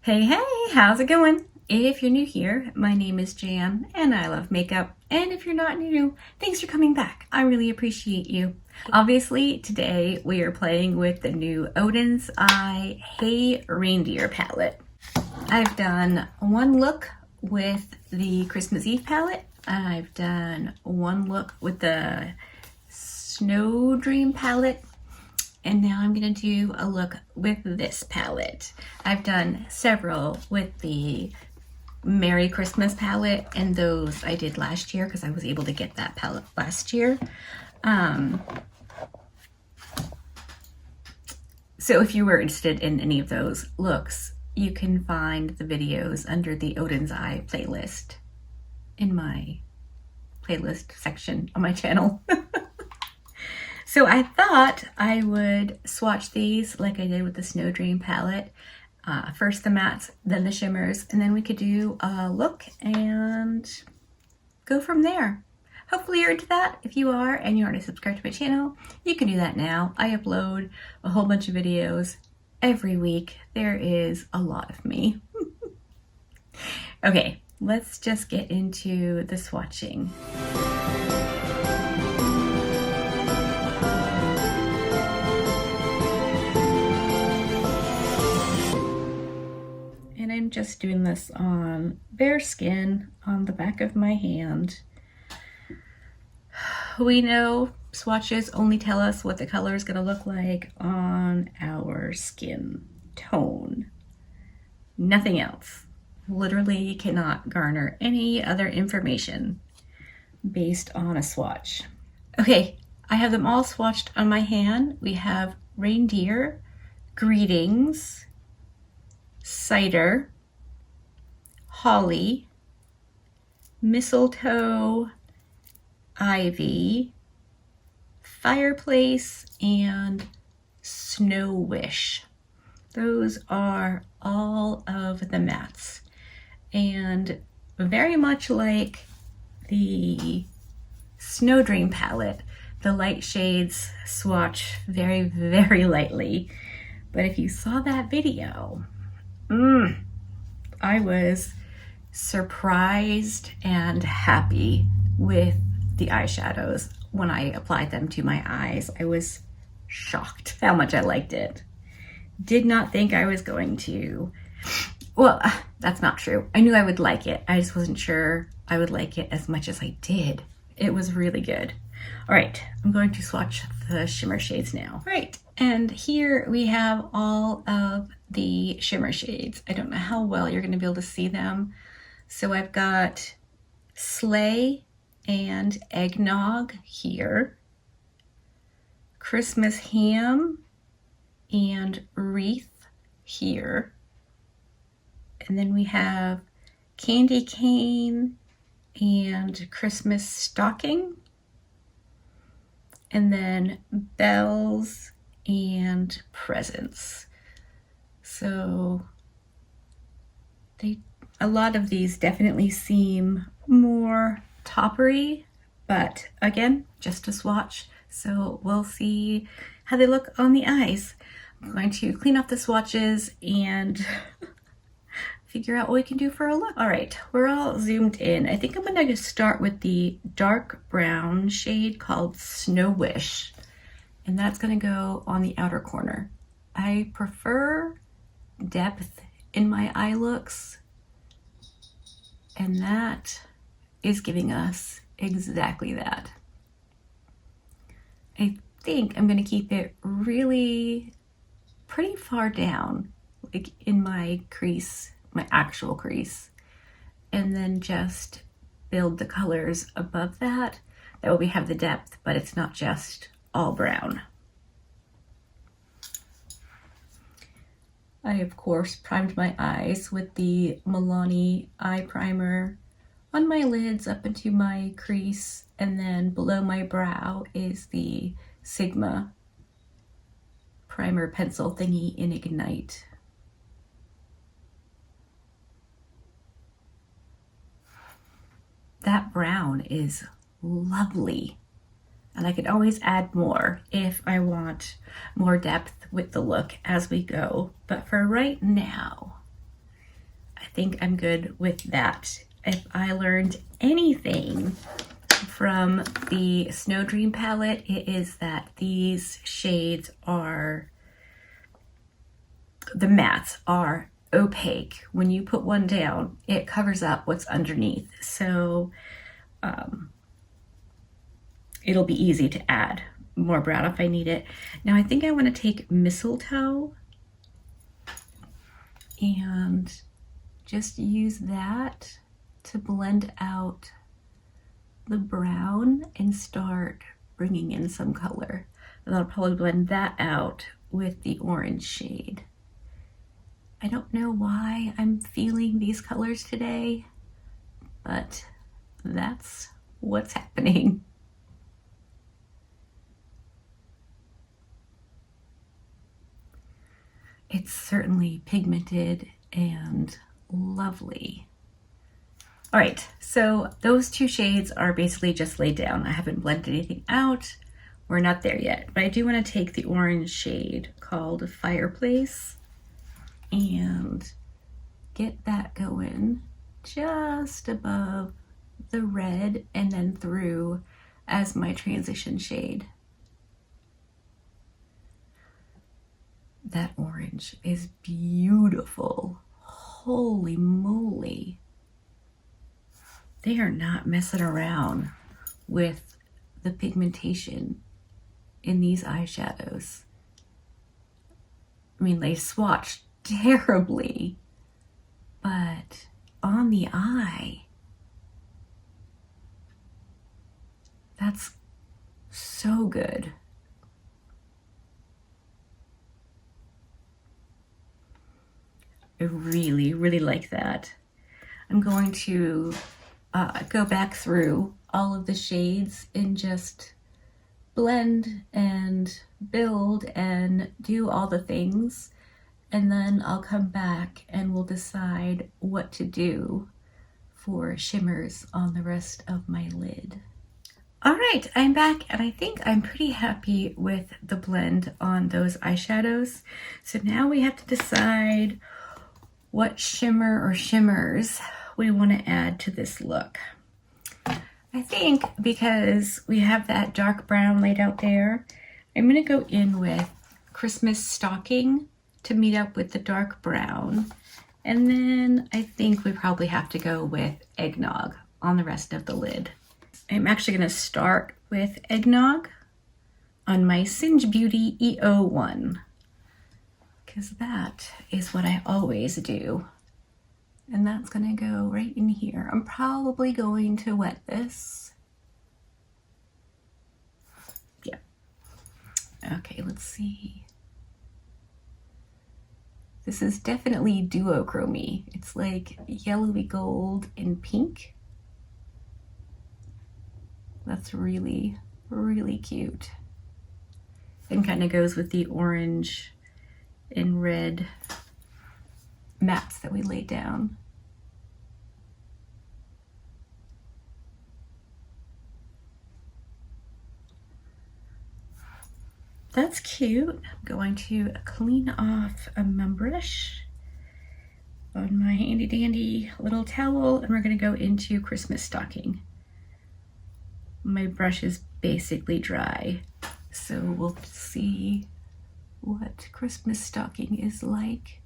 Hey, hey, how's it going? If you're new here, my name is Jan and I love makeup. And if you're not new, thanks for coming back. I really appreciate you. Obviously, today we are playing with the new Oden's I Hey Reindeer palette. I've done one look with the Christmas Eve palette. I've done one look with the Snow Dream palette. And now I'm gonna do a look with this palette. I've done several with the Merry Christmas palette, and those I did last year because I was able to get that palette last year. So if you were interested in any of those looks, you can find the videos under the Oden's Eye playlist in my playlist section on my channel. So I thought I would swatch these like I did with the Snow Dream palette. First the mattes, then the shimmers, and then we could do a look and go from there. Hopefully you're into that. If you are and you already subscribed to my channel, you can do that now. I upload a whole bunch of videos every week. There is a lot of me. Okay, let's just get into the swatching. And I'm just doing this on bare skin on the back of my hand. We know swatches only tell us what the color is going to look like on our skin tone. Nothing else. Literally, you cannot garner any other information based on a swatch. Okay, I have them all swatched on my hand. We have Reindeer, Greetings, Cider, Holly, Mistletoe, Ivy, Fireplace, and Snow Wish. Those are all of the mattes. And very much like the Snow Dream palette, the light shades swatch very, very lightly. But if you saw that video, I was surprised and happy with the eyeshadows when I applied them to my eyes. I was shocked how much I liked it. Did not think I was going to. Well, that's not true. I knew I would like it. I just wasn't sure I would like it as much as I did. It was really good. All right, I'm going to swatch the Shimmer Shades now. All right, and here we have all of the Shimmer Shades. I don't know how well you're going to be able to see them. So I've got Sleigh and Eggnog here, Christmas Ham and Wreath here, and then we have Candy Cane and Christmas Stocking, and then Bells and Presents. So a lot of these definitely seem more toppery, but again, just a swatch. So we'll see how they look on the eyes. I'm going to clean off the swatches and figure out what we can do for a look. All right, we're all zoomed in. I think I'm gonna just start with the dark brown shade called Snow Wish, and that's gonna go on the outer corner. I prefer depth in my eye looks, and that is giving us exactly that. I think I'm gonna keep it really pretty far down, like in my crease, my actual crease, and then just build the colors above that. That way we have the depth, but it's not just all brown. I, of course, primed my eyes with the Milani eye primer on my lids up into my crease, and then below my brow is the Sigma primer pencil thingy in Ignite. That brown is lovely, and I could always add more if I want more depth with the look as we go. But for right now, think I'm good with that. If I learned anything from the Snow Dream palette, it is that these shades are, the mattes are opaque. When you put one down, it covers up what's underneath. So it'll be easy to add more brown if I need it. Now I think I want to take Mistletoe and just use that to blend out the brown and start bringing in some color. And I'll probably blend that out with the orange shade. I don't know why I'm feeling these colors today, but that's what's happening. It's certainly pigmented and lovely. All right, so those two shades are basically just laid down. I haven't blended anything out. We're not there yet, but I do want to take the orange shade called Fireplace and get that going just above the red and then through as my transition shade. That orange is beautiful. Holy moly. They are not messing around with the pigmentation in these eyeshadows. I mean, they swatched terribly, but on the eye, that's so good. I really, really like that. I'm going to go back through all of the shades and just blend and build and do all the things. And then I'll come back and we'll decide what to do for shimmers on the rest of my lid. All right, I'm back and I think I'm pretty happy with the blend on those eyeshadows. So now we have to decide what shimmer or shimmers we want to add to this look. I think because we have that dark brown laid out there, I'm going to go in with Christmas Stocking to meet up with the dark brown. And then I think we probably have to go with Eggnog on the rest of the lid. I'm actually going to start with Eggnog on my Singe Beauty EO1, because that is what I always do. And that's going to go right in here. I'm probably going to wet this. Yeah. Okay, let's see. This is definitely duochrome-y. It's like yellowy gold and pink. That's really, really cute. And kind of goes with the orange and red mattes that we laid down. That's cute. I'm going to clean off my brush on my handy dandy little towel, and we're going to go into Christmas Stocking. My brush is basically dry, so we'll see what Christmas Stocking is like.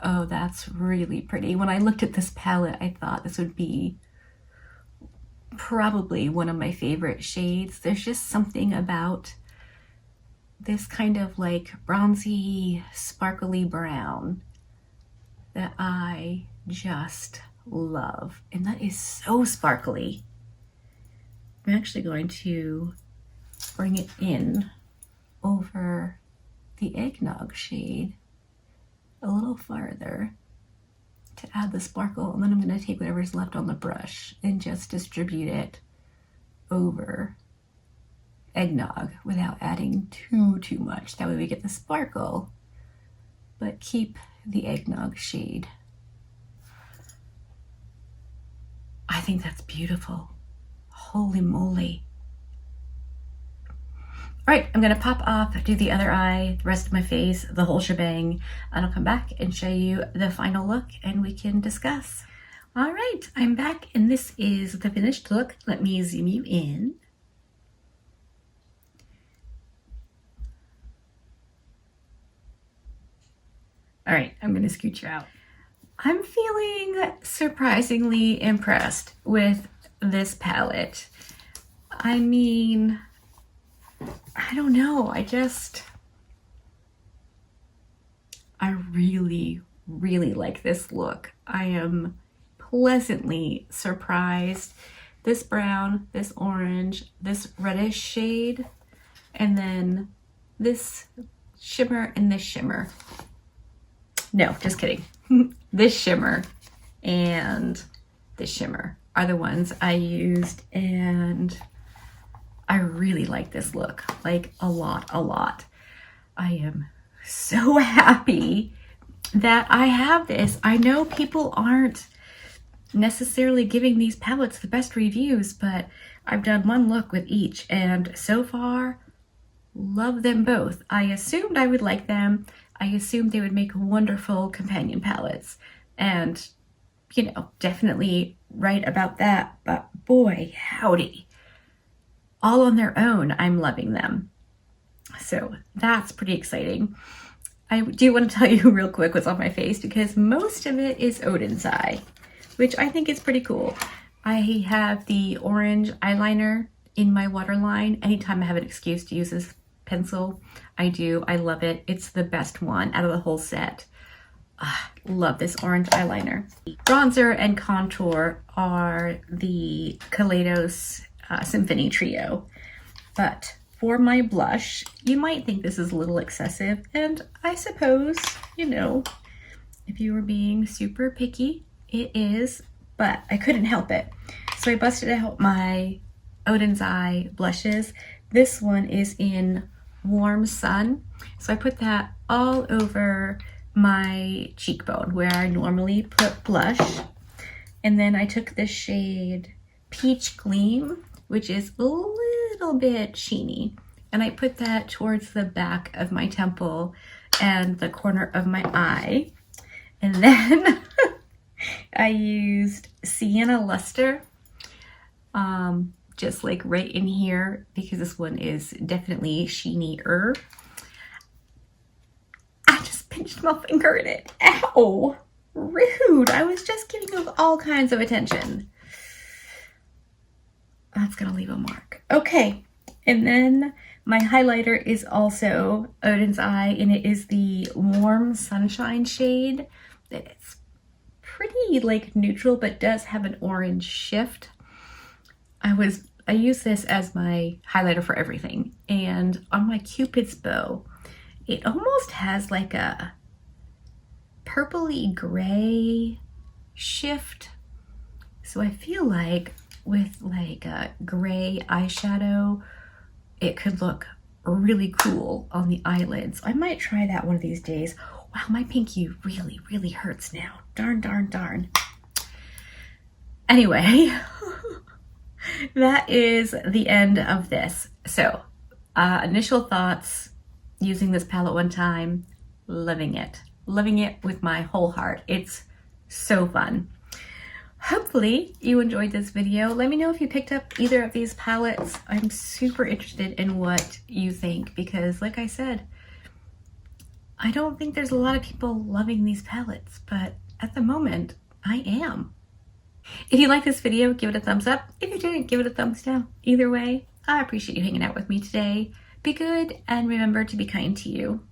Oh, that's really pretty. When I looked at this palette, I thought this would be probably one of my favorite shades. There's just something about this kind of like bronzy, sparkly brown that I just love. And that is so sparkly. I'm actually going to bring it in over the Eggnog shade a little farther to add the sparkle, and then I'm going to take whatever's left on the brush and just distribute it over Eggnog without adding too much. That way we get the sparkle, but keep the Eggnog shade. I think that's beautiful. Holy moly. All right, I'm gonna pop off, do the other eye, the rest of my face, the whole shebang, and I'll come back and show you the final look and we can discuss. All right, I'm back and this is the finished look. Let me zoom you in. All right, I'm gonna scoot you out. I'm feeling surprisingly impressed with this palette. I mean, I don't know, I really, really like this look. I am pleasantly surprised. This brown, this orange, this reddish shade, and then this shimmer and this shimmer. No, just kidding. This shimmer and this shimmer are the ones I used, and I really like this look, like a lot. I am so happy that I have this. I know people aren't necessarily giving these palettes the best reviews, but I've done one look with each and so far love them both. I assumed I would like them. I assumed they would make wonderful companion palettes, and you know, definitely right about that, but boy howdy, all on their own, I'm loving them. So that's pretty exciting. I do want to tell you real quick what's on my face because most of it is Oden's eye, which I think is pretty cool. I have the orange eyeliner in my waterline. Anytime I have an excuse to use this pencil, I do. I love it. It's the best one out of the whole set. Love this orange eyeliner. Bronzer and contour are the Kaleidos Symphony Trio. But for my blush, you might think this is a little excessive, and I suppose, you know, if you were being super picky, it is, but I couldn't help it. So I busted out my Oden's Eye blushes. This one is in Warm Sun. So I put that all over my cheekbone where I normally put blush. And then I took the shade Peach Gleam, which is a little bit sheeny, and I put that towards the back of my temple and the corner of my eye. And then I used Sienna Luster, just like right in here, because this one is definitely sheenier. I just pinched my finger in it. Ow! Rude! I was just giving you all kinds of attention. That's gonna leave a mark. Okay, and then my highlighter is also Oden's Eye, and it is the Warm Sunshine shade. It's pretty like neutral, but does have an orange shift. I use this as my highlighter for everything, and on my Cupid's bow, it almost has like a purpley gray shift. So I feel like with like a gray eyeshadow, it could look really cool on the eyelids. I might try that one of these days. Wow, my pinky really hurts now. Darn. Anyway, that is the end of this. So, initial thoughts using this palette one time, loving it with my whole heart. It's so fun. Hopefully you enjoyed this video. Let me know if you picked up either of these palettes. I'm super interested in what you think because, like I said, I don't think there's a lot of people loving these palettes, but at the moment, I am. If you like this video, give it a thumbs up. If you didn't, give it a thumbs down. Either way, I appreciate you hanging out with me today. Be good and remember to be kind to you.